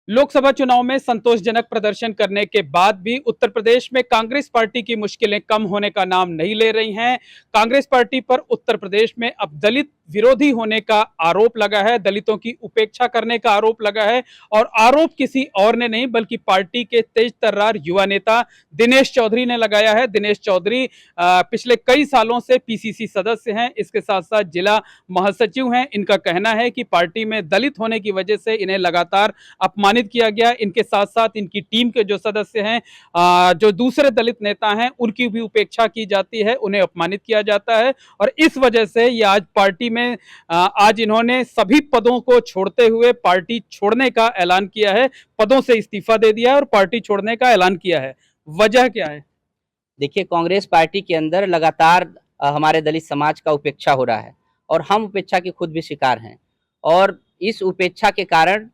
लोकसभा चुनाव में संतोषजनक प्रदर्शन करने के बाद भी उत्तर प्रदेश में कांग्रेस पार्टी की मुश्किलें कम होने का नाम नहीं ले रही हैं। कांग्रेस पार्टी पर उत्तर प्रदेश में अब दलित विरोधी होने का आरोप लगा है, दलितों की उपेक्षा करने का आरोप लगा है और आरोप किसी और ने नहीं बल्कि पार्टी के तेज तर्रार युवा नेता दिनेश चौधरी ने लगाया है। दिनेश चौधरी पिछले कई सालों से पीसीसी सदस्य हैं, इसके साथ साथ जिला महासचिव हैं। इनका कहना है कि पार्टी में दलित होने की वजह से इन्हें लगातार अपमानित किया गया। इनके साथ साथ इनकी टीम के जो सदस्य हैं, जो दूसरे दलित नेता हैं, उनकी भी उपेक्षा की जाती है, उन्हें अपमानित किया जाता है और इस वजह से ये आज पार्टी में आज इन्होंने सभी पदों को छोड़ते हुए पार्टी छोड़ने का ऐलान किया है, पदों से इस्तीफा दे दिया है और पार्टी छोड़ने का ऐलान किया है। वजह क्या है? देखिए, कांग्रेस पार्टी के अंदर लगातार हमारे दलित समाज का उपेक्षा हो रहा है और हम उपेक्षा के खुद भी शिकार हैं। और इस उपेक्षा के कारण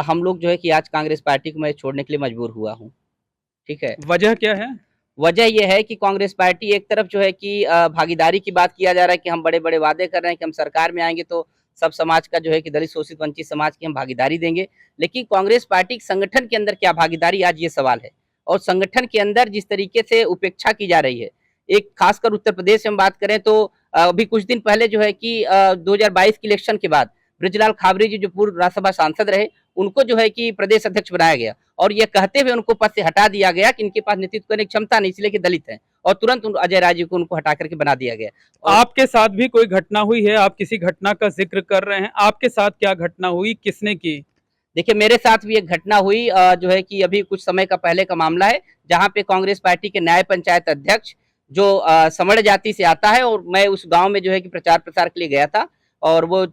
हम लोग जो है कि आज कांग्रेस पार्टी को मैं छोड़ने के लिए मजबूर हुआ हूँ। ठीक है। वजह क्या है? वजह ये है कि कांग्रेस पार्टी एक तरफ जो है कि भागीदारी की बात किया जा रहा है कि हम बड़े-बड़े वादे कर रहे हैं कि हम सरकार में आएँगे तो सब समाज का जो है कि दलित शोषित वंचित समाज की हम भागीदारी देंगे। लेकिन कांग्रेस पार्टी के संगठन के अंदर क्या भागीदारी, आज ये सवाल है। और संगठन के अंदर जिस तरीके से उपेक्षा की जा रही है, एक खासकर उत्तर प्रदेश में हम बात करें तो अभी कुछ दिन पहले जो है कि 2022 के इलेक्शन के बाद बृजलाल खाबरी जी जो पूर्व राज्यसभा सांसद रहे, उनको जो है कि प्रदेश अध्यक्ष बनाया गया और ये कहते हुए उनको पद से हटा दिया गया कि इनके पास नेतृत्व करने की क्षमता नहीं, इसलिए कि दलित हैं और तुरंत अजय राय जी को उनको हटा करके बना दिया गया। और आपके साथ भी कोई घटना हुई है? आप किसी घटना का जिक्र कर रहे हैं, आपके साथ क्या घटना हुई, किसने की? देखिए, मेरे साथ भी एक घटना हुई जो है कि अभी कुछ समय का पहले का मामला है, जहाँ पे कांग्रेस पार्टी के न्याय पंचायत अध्यक्ष जो समड़ जाति से आता है और मैं उस गांव में जो है कि प्रचार प्रसार के लिए गया था और वो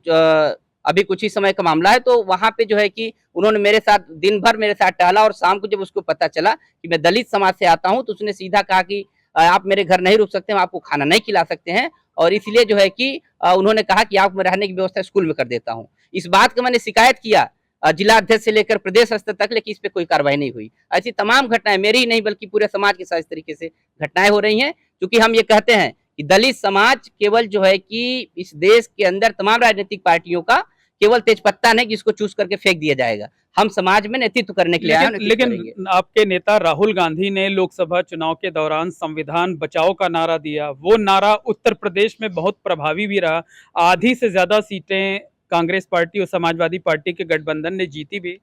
अभी कुछ ही समय का मामला है। तो वहाँ पे जो है कि उन्होंने मेरे साथ दिन भर मेरे साथ टहला और शाम को जब उसको पता चला कि मैं दलित समाज से आता हूँ, तो उसने सीधा कहा कि आप मेरे घर नहीं रुक सकते, हम आपको खाना नहीं खिला सकते हैं और इसलिए जो है कि उन्होंने कहा कि आपको रहने की व्यवस्था स्कूल में कर देता हूँ। इस बात का मैंने शिकायत किया जिला अध्यक्ष से लेकर प्रदेश स्तर तक, लेकिन इस पे कोई कार्रवाई नहीं हुई। ऐसी तमाम घटनाएं मेरी ही नहीं बल्कि पूरे समाज के साथ इस तरीके से घटनाएं हो रही हैं, क्योंकि हम ये कहते हैं कि दलित समाज केवल जो है कि इस देश के अंदर तमाम राजनीतिक पार्टियों का केवल तेजपत्ता नहीं जिसको चूस करके फेंक दिया जाएगा। हम समाज में नेतृत्व करने के लिए आए, नेतृत्व करेंगे। लेकिन आपके नेता राहुल गांधी ने लोकसभा चुनाव के दौरान संविधान बचाओ का नारा दिया। वो नारा उत्तर प्रदेश में बहुत प्रभावी भी रहा। आधी से ज्यादा सीटें कांग्रेस पार्टी और समाजवादी पार्टी के गठबंधन ने जीती भी।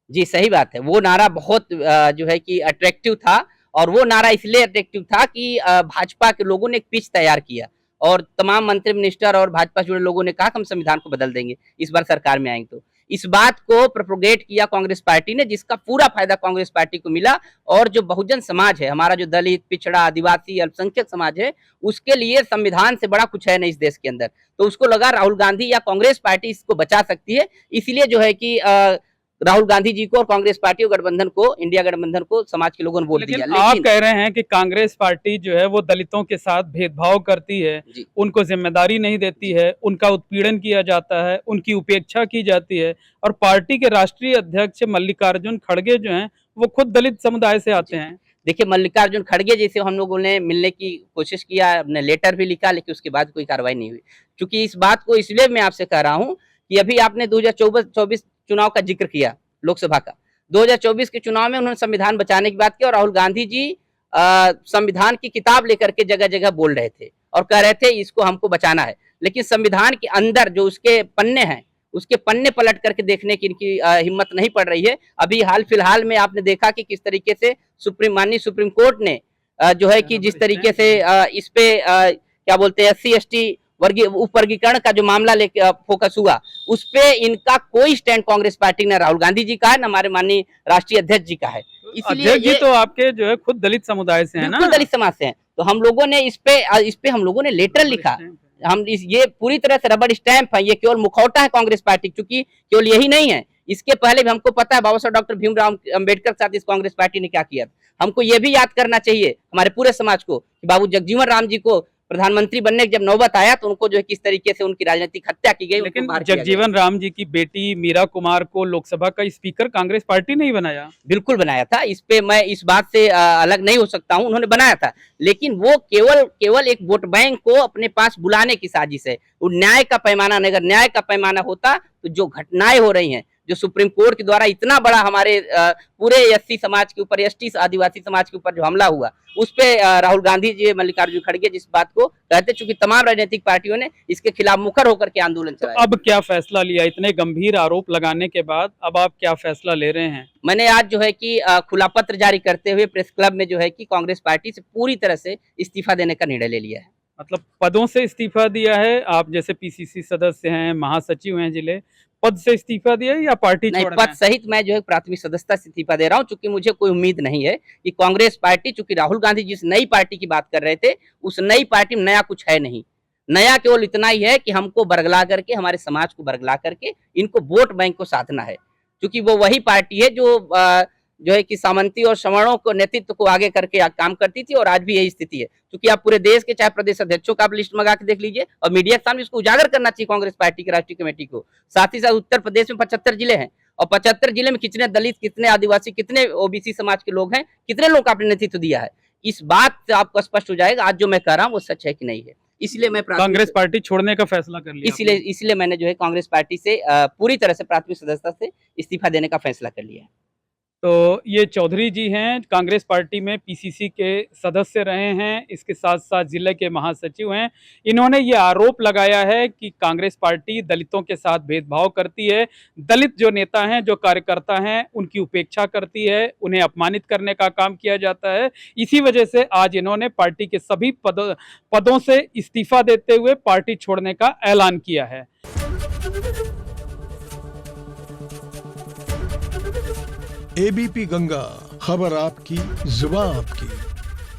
जी, सही बात है। वो नारा बहुत जो है कि अट्रैक्टिव था और वो नारा इसलिए अट्रैक्टिव था कि भाजपा के लोगों ने एक पिच तैयार किया और तमाम मंत्री मिनिस्टर और भाजपा से जुड़े लोगों ने कहा कि हम संविधान को बदल देंगे, इस बार सरकार में आएंगे तो। इस बात को प्रोपोगेट किया कांग्रेस पार्टी ने, जिसका पूरा फायदा कांग्रेस पार्टी को मिला और जो बहुजन समाज है, हमारा जो दलित, पिछड़ा, आदिवासी, अल्पसंख्यक समाज है, उसके लिए संविधान से बड़ा कुछ है नहीं इस देश के अंदर। तो उसको लगा राहुल गांधी या कांग्रेस पार्टी इसको बचा सकती है, इसलिए जो है कि राहुल गांधी जी को और कांग्रेस पार्टी और गठबंधन को, इंडिया गठबंधन को समाज के लोगों ने वोट दिया। लेकिन आप कह रहे हैं कि कांग्रेस पार्टी जो है वो दलितों के साथ भेदभाव करती है, उनको जिम्मेदारी नहीं देती है, उनका उत्पीड़न किया जाता है, उनकी उपेक्षा की जाती है और पार्टी के राष्ट्रीय अध्यक्ष मल्लिकार्जुन खड़गे जो हैं वो खुद दलित समुदाय से आते हैं। देखिए, मल्लिकार्जुन खड़गे जी से हम लोगों ने मिलने की कोशिश किया, हमने लेटर भी लिखा, लेकिन उसके बाद कोई कार्रवाई नहीं हुई। क्योंकि इस बात को इसलिए मैं आपसे कह रहा हूँ कि अभी आपने 2024 चुनाव का जिक्र किया, लोकसभा का। 2024 के चुनाव में उन्होंने संविधान बचाने की बात की और राहुल गांधी जी संविधान की किताब लेकर के जगह जगह बोल रहे थे और कह रहे थे इसको हमको बचाना है। लेकिन संविधान के अंदर जो उसके पन्ने हैं, उसके पन्ने पलट करके देखने की इनकी हिम्मत नहीं पड़ रही है। अभी हाल फिलहाल में आपने देखा कि किस तरीके से माननीय सुप्रीम कोर्ट ने जो है कि जिस तरीके से इस पे क्या बोलते हैं SC/ST वर्गीय उप वर्गीकरण का जो मामला लेके फोकस हुआ, उस पे इनका कोई स्टैंड कांग्रेस पार्टी न राहुल गांधी जी का है, न हमारे माननीय राष्ट्रीय अध्यक्ष जी का है। इसलिए ये तो आपके जो है खुद दलित समुदाय से है ना? दलित समाज से है। तो हम लोगों ने इस पे हम लोगों ने लेटर लिखा। ये पूरी तरह से रबड़ स्टैंप है, ये केवल मुखौटा है कांग्रेस पार्टी, क्योंकि केवल यही नहीं है, इसके पहले भी हमको पता है बाबा साहब डॉक्टर भीमराव अम्बेडकर के साथ इस कांग्रेस पार्टी ने क्या किया। हमको ये भी याद करना चाहिए हमारे पूरे समाज को कि बाबू जगजीवन राम जी को प्रधानमंत्री बनने की जब नौबत आया तो उनको जो है किस तरीके से उनकी राजनीतिक हत्या की गई। लेकिन जगजीवन राम जी की बेटी मीरा कुमार को लोकसभा का स्पीकर कांग्रेस पार्टी ने ही बनाया। बिल्कुल बनाया था, इस पे मैं इस बात से अलग नहीं हो सकता हूं, उन्होंने बनाया था। लेकिन वो केवल एक वोट बैंक को अपने पास बुलाने की साजिश है। वो न्याय का पैमाना नहीं, अगर न्याय का पैमाना होता तो जो घटनाएं हो रही हैं, जो सुप्रीम कोर्ट के द्वारा इतना बड़ा हमारे पूरे एससी समाज के ऊपर, एसटी आदिवासी समाज के ऊपर जो हमला हुआ, उस पे राहुल गांधी जी, मल्लिकार्जुन खड़गे जिस बात को कहते, चूंकि तमाम राजनीतिक पार्टियों ने इसके खिलाफ मुखर होकर के आंदोलन चलाया। अब क्या फैसला लिया? इतने गंभीर आरोप लगाने के बाद अब आप क्या फैसला ले रहे हैं? मैंने आज जो है कि खुला पत्र जारी करते हुए प्रेस क्लब में जो है कि कांग्रेस पार्टी से पूरी तरह से इस्तीफा देने का निर्णय ले लिया है। मतलब पदों से इस्तीफा दिया है? आप जैसे पीसीसी सदस्य हैं, महासचिव हैं जिले, पद से इस्तीफा दिया है या पार्टी नहीं, छोड़ना पद है? सहित मैं जो है प्राथमिक सदस्यता से इस्तीफा दे रहा हूं, चूंकि मुझे कोई उम्मीद नहीं है कि कांग्रेस पार्टी, चूंकि राहुल गांधी जिस नई पार्टी की बात कर रहे थे, उस नई पार्टी में नया कुछ है नहीं। नया केवल इतना ही है कि हमको बरगला करके, हमारे समाज को बरगला करके इनको वोट बैंक को साधना है, क्योंकि वो वही पार्टी है जो है कि सामंती और सवर्णों को नेतृत्व को आगे करके काम करती थी, और आज भी यही स्थिति है। क्योंकि आप पूरे देश के चाहे प्रदेश अध्यक्षों का आप लिस्ट मंगा के देख लीजिए, और मीडिया के सामने इसको उजागर करना चाहिए कांग्रेस पार्टी की राष्ट्रीय कमेटी को। साथ ही साथ उत्तर प्रदेश में 75 जिले हैं, और 75 जिले में कितने दलित, कितने आदिवासी, कितने ओबीसी समाज के लोग हैं, कितने लोगों का आपने नेतृत्व दिया है, इस बात से आपको स्पष्ट हो जाएगा आज जो मैं कह रहा हूँ वो सच है कि नहीं है। इसलिए मैं कांग्रेस पार्टी छोड़ने का फैसला कर लिया? इसलिए मैंने जो है कांग्रेस पार्टी से पूरी तरह से प्राथमिक सदस्यता से इस्तीफा देने का फैसला कर लिया है। तो ये चौधरी जी हैं, कांग्रेस पार्टी में पीसीसी के सदस्य रहे हैं, इसके साथ साथ जिले के महासचिव हैं। इन्होंने ये आरोप लगाया है कि कांग्रेस पार्टी दलितों के साथ भेदभाव करती है, दलित जो नेता हैं, जो कार्यकर्ता हैं, उनकी उपेक्षा करती है, उन्हें अपमानित करने का काम किया जाता है। इसी वजह से आज इन्होंने पार्टी के सभी पदों से इस्तीफा देते हुए पार्टी छोड़ने का ऐलान किया है। एबीपी गंगा, खबर आपकी, जुबान आपकी।